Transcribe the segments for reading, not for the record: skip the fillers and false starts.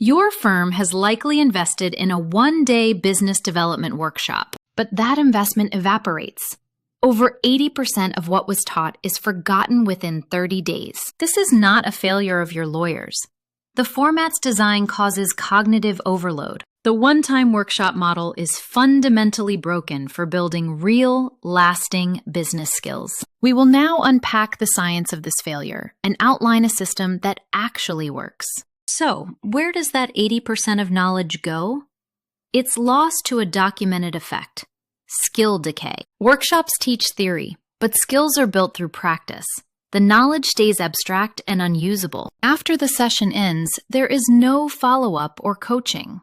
Your firm has likely invested in a one-day business development workshop, but that investment evaporates. Over 80% of what was taught is forgotten within 30 days. This is not a failure of your lawyers. The format's design causes cognitive overload. The one-time workshop model is fundamentally broken for building real, lasting business skills. We will now unpack the science of this failure and outline a system that actually works. So, where does that 80% of knowledge go? It's lost to a documented effect: skill decay. Workshops teach theory, but skills are built through practice. The knowledge stays abstract and unusable. After the session ends, there is no follow-up or coaching.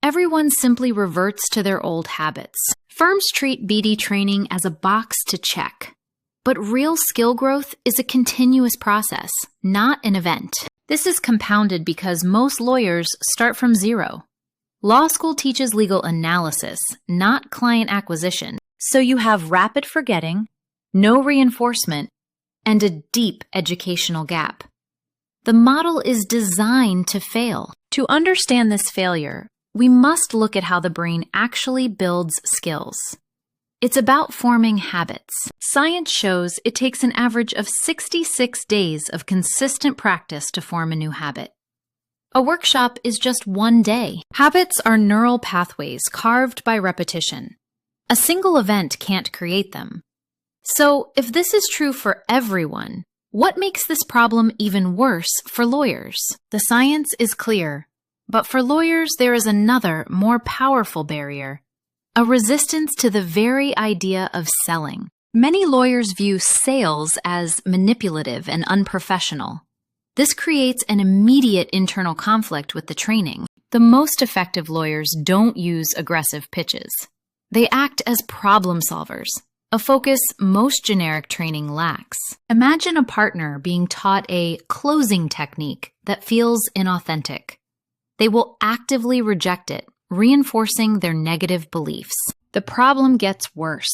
Everyone simply reverts to their old habits. Firms treat BD training as a box to check. But real skill growth is a continuous process, not an event. This is compounded because most lawyers start from zero. Law school teaches legal analysis, not client acquisition. So you have rapid forgetting, no reinforcement, and a deep educational gap. The model is designed to fail. To understand this failure, we must look at how the brain actually builds skills. It's about forming habits. Science shows it takes an average of 66 days of consistent practice to form a new habit. A workshop is just one day. Habits are neural pathways carved by repetition. A single event can't create them. So, if this is true for everyone, what makes this problem even worse for lawyers? The science is clear, but for lawyers there is another, more powerful barrier: a resistance to the very idea of selling. Many lawyers view sales as manipulative and unprofessional. This creates an immediate internal conflict with the training. The most effective lawyers don't use aggressive pitches. They act as problem solvers, a focus most generic training lacks. Imagine a partner being taught a closing technique that feels inauthentic. They will actively reject it, reinforcing their negative beliefs. The problem gets worse.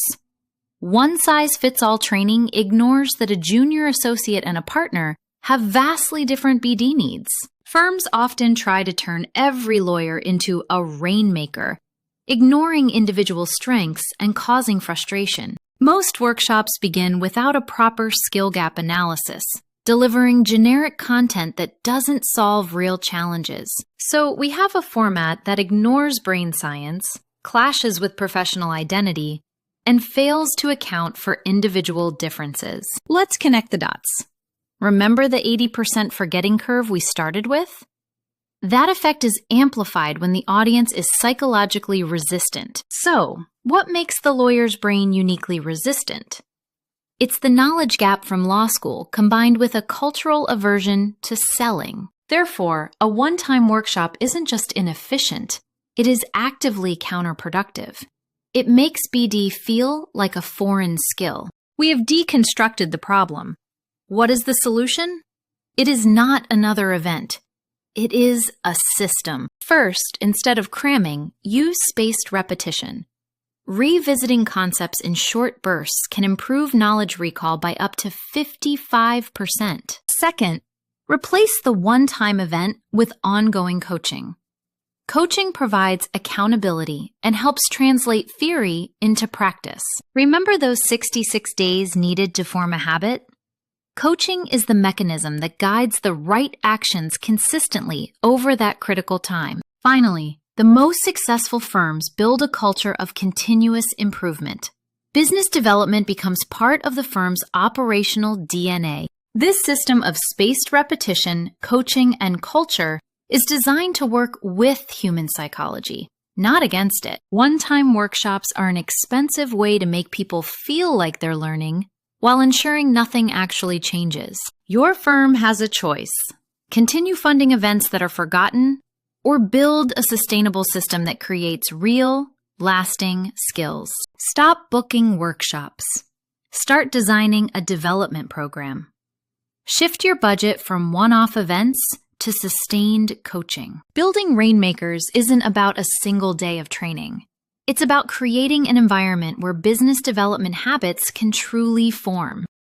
One-size-fits-all training ignores that a junior associate and a partner have vastly different BD needs. Firms often try to turn every lawyer into a rainmaker, ignoring individual strengths and causing frustration. Most workshops begin without a proper skill gap analysis, delivering generic content that doesn't solve real challenges. So we have a format that ignores brain science, clashes with professional identity, and fails to account for individual differences. Let's connect the dots. Remember the 80% forgetting curve we started with? That effect is amplified when the audience is psychologically resistant. So, what makes the lawyer's brain uniquely resistant? It's the knowledge gap from law school combined with a cultural aversion to selling. Therefore, a one-time workshop isn't just inefficient, it is actively counterproductive. It makes BD feel like a foreign skill. We have deconstructed the problem. What is the solution? It is not another event. It is a system. First, instead of cramming, use spaced repetition. Revisiting concepts in short bursts can improve knowledge recall by up to 55%. Second, replace the one-time event with ongoing coaching. Coaching provides accountability and helps translate theory into practice. Remember those 66 days needed to form a habit? Coaching is the mechanism that guides the right actions consistently over that critical time. Finally, the most successful firms build a culture of continuous improvement. Business development becomes part of the firm's operational DNA. This system of spaced repetition, coaching, and culture is designed to work with human psychology, not against it. One-time workshops are an expensive way to make people feel like they're learning, while ensuring nothing actually changes. Your firm has a choice: continue funding events that are forgotten, or build a sustainable system that creates real, lasting skills. Stop booking workshops. Start designing a development program. Shift your budget from one-off events to sustained coaching. Building Rainmakers isn't about a single day of training. It's about creating an environment where business development habits can truly form.